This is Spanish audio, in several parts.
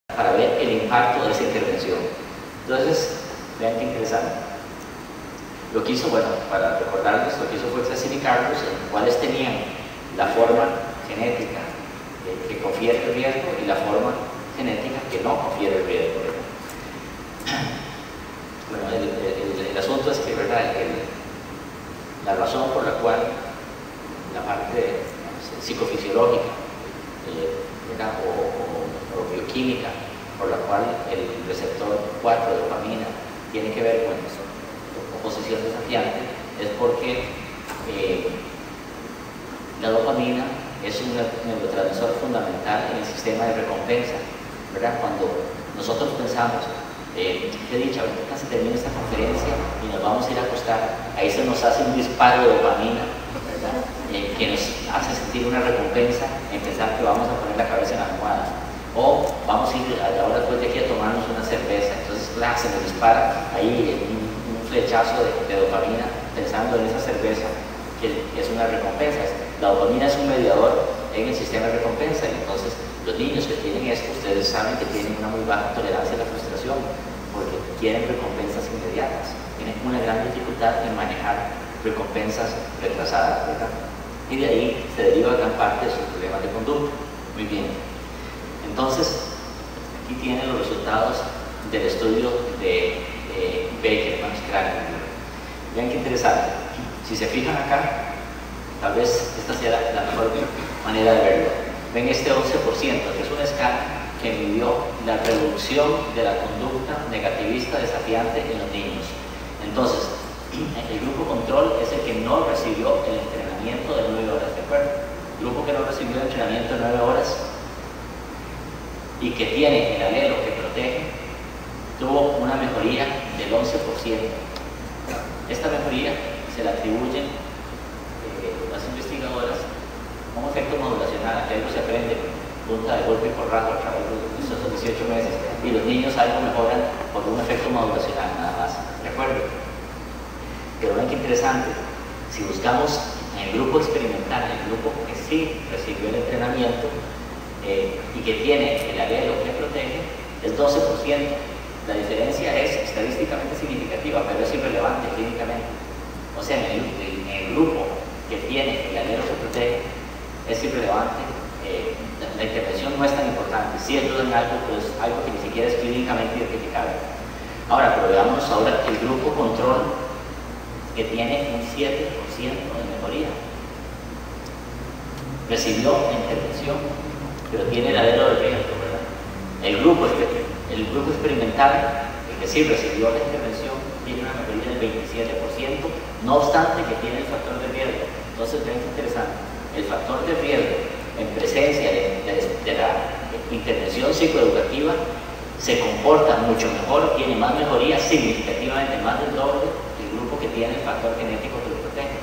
para ver el impacto de esa intervención. Entonces, vean qué interesante. Lo que hizo, bueno, para recordarles, lo que hizo fue clasificarlos en cuáles tenían la forma genética que confiere el riesgo y la forma genética que no confiere el riesgo, ¿verdad? Bueno, el asunto es que, ¿verdad? La razón por la cual la parte psicofisiológica o bioquímica por la cual el receptor 4 de dopamina tiene que ver con oposición desafiante es porque la dopamina es un neurotransmisor fundamental en el sistema de recompensa, ¿verdad? Cuando nosotros pensamos, qué dicha, ahorita casi termina esta conferencia y nos vamos a ir a acostar, ahí se nos hace un disparo de dopamina, ¿verdad? Que nos hace sentir una recompensa en pensar que vamos a poner la cabeza en la almohada, o vamos a ir ahora después de aquí a tomarnos una cerveza. Entonces, claro, se nos dispara ahí un flechazo de dopamina pensando en esa cerveza, que es una recompensa. La dopamina es un mediador en el sistema de recompensa, y entonces los niños que tienen esto, ustedes saben que tienen una muy baja tolerancia a la frustración, porque quieren recompensas inmediatas, tienen una gran dificultad en manejar recompensas retrasadas, ¿verdad? Y de ahí se deriva gran parte de sus problemas de conducta. Muy bien. Entonces, aquí tienen los resultados del estudio de Baker, Craner. Vean qué interesante. Si se fijan acá, tal vez esta sea la mejor manera de verlo. Ven este 11%, que es una escala que midió la reducción de la conducta negativista desafiante en los niños. Entonces, el grupo control es el que no recibió el entrenamiento de 9 horas, ¿de acuerdo? El grupo que no recibió el entrenamiento de 9 horas y que tiene el alelo que protege, tuvo una mejoría del 11%. Esta mejoría se la atribuyen las investigadoras a un efecto modulacional, que algo se aprende punta de golpe y porrazo a través de esos 18 meses, y los niños algo mejoran por un efecto modulacional, nada más, ¿de acuerdo? Pero ven qué interesante, si buscamos en el grupo experimental, el grupo que sí recibió el entrenamiento y que tiene el alelo que protege, es 12%. La diferencia es estadísticamente significativa, pero es irrelevante clínicamente. O sea, en el grupo que tiene el alelo que protege, es irrelevante. La intervención no es tan importante. Si ayuda en algo, pero es algo que ni siquiera es clínicamente identificable. Ahora, pero veamos ahora el grupo control, que tiene un 7% de mejoría. Recibió la intervención, pero tiene el alelo de riesgo, ¿verdad? El grupo experimental, el que sí recibió la intervención, tiene una mejoría del 27%, no obstante que tiene el factor de riesgo. Entonces, ven qué interesante. El factor de riesgo en presencia de la intervención psicoeducativa se comporta mucho mejor, tiene más mejoría, significativamente más del doble del grupo que tiene el factor genético que lo protege.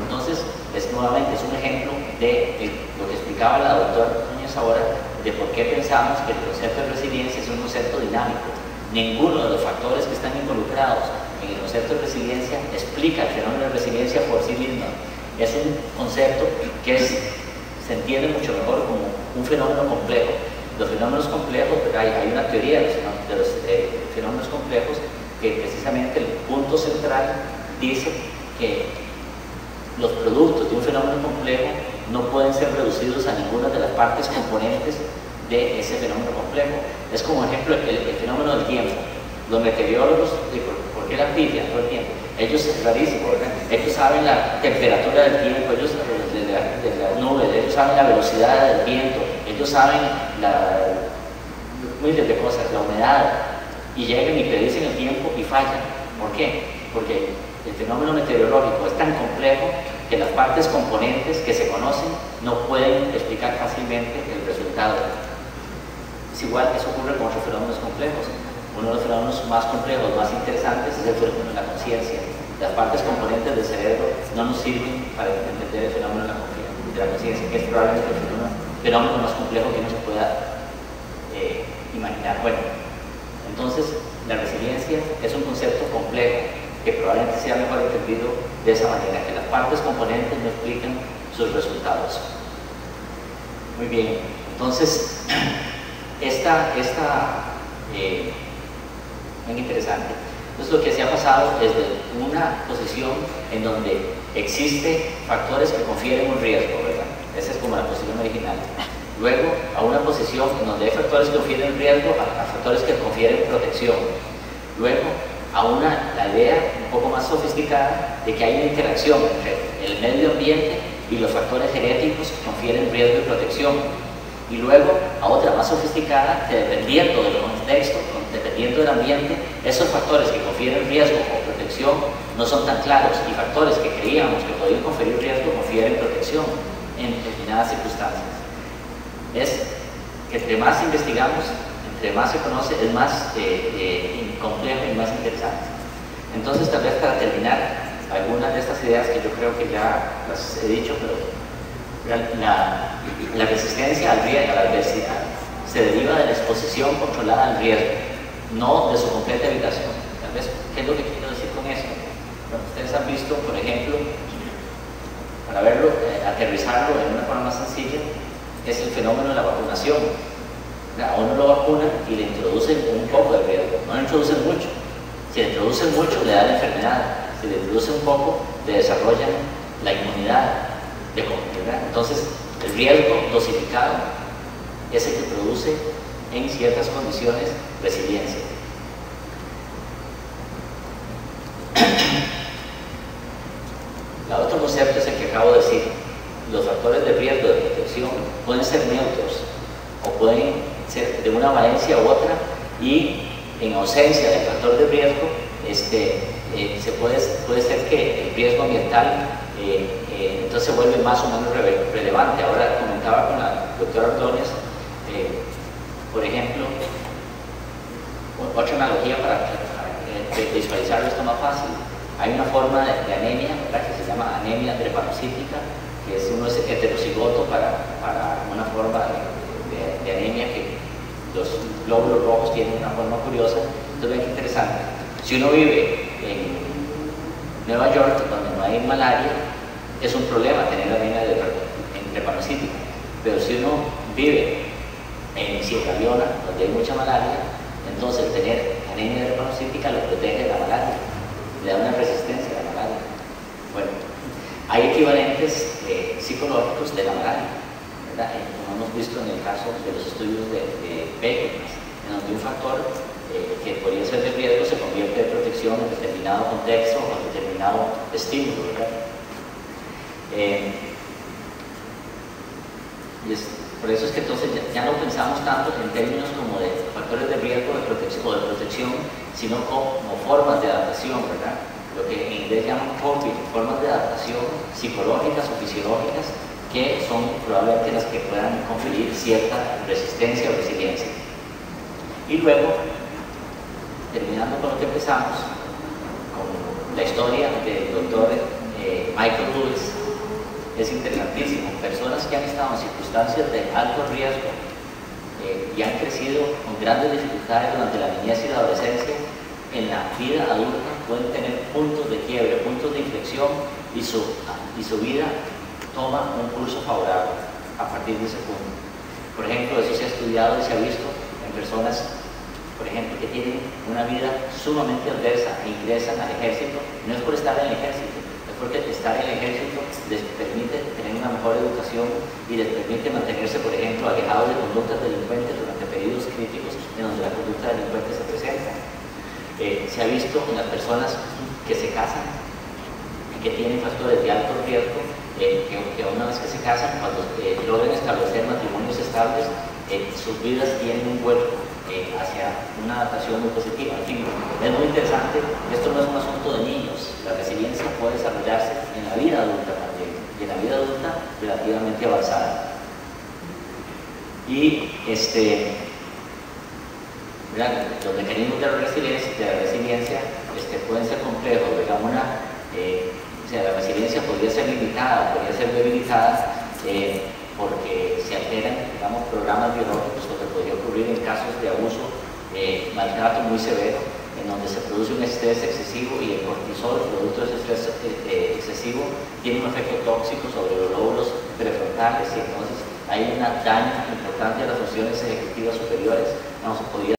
Entonces, nuevamente es un ejemplo de lo que explicaba la doctora Núñez ahora, de por qué pensamos que el concepto de resiliencia es un concepto dinámico. Ninguno de los factores que están involucrados en el concepto de resiliencia explica el fenómeno de resiliencia por sí mismo. Es un concepto que se entiende mucho mejor como un fenómeno complejo. Los fenómenos complejos, hay una teoría de los fenómenos complejos que precisamente el punto central dice que los productos de un fenómeno complejo no pueden ser reducidos a ninguna de las partes componentes de ese fenómeno complejo. Es como ejemplo el fenómeno del tiempo. Los meteorólogos, ¿por qué la pifian todo el tiempo? Ellos, es rarísimo, ¿verdad? Ellos saben la temperatura del tiempo, ellos de las nubes, ellos saben la velocidad del viento, ellos saben miles de cosas, la humedad, y llegan y predicen el tiempo y fallan. ¿Por qué? Porque el fenómeno meteorológico es tan complejo que las partes componentes que se conocen no pueden explicar fácilmente el resultado. Es igual que eso ocurre con otros fenómenos complejos. Uno de los fenómenos más complejos, más interesantes, es el fenómeno de la conciencia. Las partes componentes del cerebro no nos sirven para entender el fenómeno de la conciencia, que es probablemente el fenómeno más complejo que uno se pueda imaginar. Bueno, entonces la resiliencia es un concepto complejo que probablemente sea mejor entendido de esa manera, que las partes componentes no explican sus resultados. Muy bien, entonces muy interesante. Entonces lo que se ha pasado es de una posición en donde existe factores que confieren un riesgo, ¿verdad? Esa es como la posición original. Luego a una posición en donde hay factores que confieren riesgo a factores que confieren protección. Luego a la idea un poco más sofisticada de que hay una interacción entre el medio ambiente y los factores genéticos que confieren riesgo y protección. Y luego a otra más sofisticada, que dependiendo del contexto, dependiendo del ambiente, esos factores que confieren riesgo o protección no son tan claros, y factores que creíamos que podían conferir riesgo confieren protección en determinadas circunstancias. Es que entre más investigamos, entre más se conoce, es más complejo y más interesante. Entonces, tal vez para terminar, algunas de estas ideas que yo creo que ya las he dicho, pero la resistencia al riesgo, a la adversidad, se deriva de la exposición controlada al riesgo, no de su completa evitación. Tal vez, ¿qué es lo que quiero decir con eso? Bueno, ustedes han visto, por ejemplo, para verlo, aterrizarlo en una forma más sencilla, es el fenómeno de la vacunación. A uno lo vacunan y le introducen un poco de riesgo, no le introducen mucho. Si le introducen mucho, le da la enfermedad. Si le introducen un poco, le desarrollan la inmunidad. Entonces, el riesgo dosificado es el que produce en ciertas condiciones resiliencia. El otro concepto es el que acabo de decir. Los factores de riesgo de protección pueden ser neutros o pueden ser de una valencia u otra, y en ausencia del factor de riesgo puede ser que el riesgo ambiental entonces se vuelve más o menos relevante. Ahora comentaba con la doctora Ordóñez, por ejemplo, otra analogía para visualizarlo esto más fácil. Hay una forma de anemia, ¿verdad?, que se llama anemia drepanocítica, que uno es heterocigoto para una forma de anemia que los glóbulos rojos tienen una forma curiosa. Entonces vean qué interesante. Si uno vive en Nueva York, donde no hay malaria, es un problema tener anemia drepanocítica. Pero si uno vive en Sierra Leona, donde hay mucha malaria, entonces tener anemia drepanocítica lo protege de la malaria, le da una resistencia a la malaria. Bueno, hay equivalentes psicológicos de la malaria, ¿verdad? Como hemos visto en el caso de los estudios de Beckett, en donde un factor que podría ser de riesgo se convierte de protección en determinado contexto o en determinado estímulo, ¿verdad? Por eso es que entonces ya no pensamos tanto en términos como de factores de riesgo o de protección, sino como formas de adaptación, ¿verdad? Lo que en inglés llaman coping, formas de adaptación psicológicas o fisiológicas que son probablemente las que puedan conferir cierta resistencia o resiliencia. Y luego, terminando con lo que empezamos, con la historia del doctor Michael Lewis, es interesantísimo. Personas que han estado en circunstancias de alto riesgo y han crecido con grandes dificultades durante la niñez y la adolescencia, en la vida adulta pueden tener puntos de quiebre, puntos de inflexión, y su vida toma un curso favorable a partir de ese punto. Por ejemplo, eso se ha estudiado y se ha visto en personas, por ejemplo, que tienen una vida sumamente adversa e ingresan al ejército. No es por estar en el ejército, es porque estar en el ejército les permite tener una mejor educación y les permite mantenerse, por ejemplo, alejados de conductas delincuentes durante periodos críticos en donde la conducta delincuente se presenta. Se ha visto en las personas que se casan y que tienen factores de alto riesgo, que una vez que se casan, cuando logran establecer matrimonios estables, sus vidas tienen un vuelco hacia una adaptación muy positiva. En fin, es muy interesante. Esto no es un asunto de niños. La resiliencia puede desarrollarse en la vida adulta también, y en la vida adulta relativamente avanzada. Y los mecanismos de la resiliencia pueden ser complejos, digamos. La resiliencia podría ser limitada, podría ser debilitada, porque se alteran, digamos, programas biológicos, lo que podría ocurrir en casos de abuso, maltrato muy severo, en donde se produce un estrés excesivo, y el cortisol, producto de ese estrés excesivo, tiene un efecto tóxico sobre los lóbulos prefrontales, y entonces hay un daño importante a las funciones ejecutivas superiores. Vamos, podría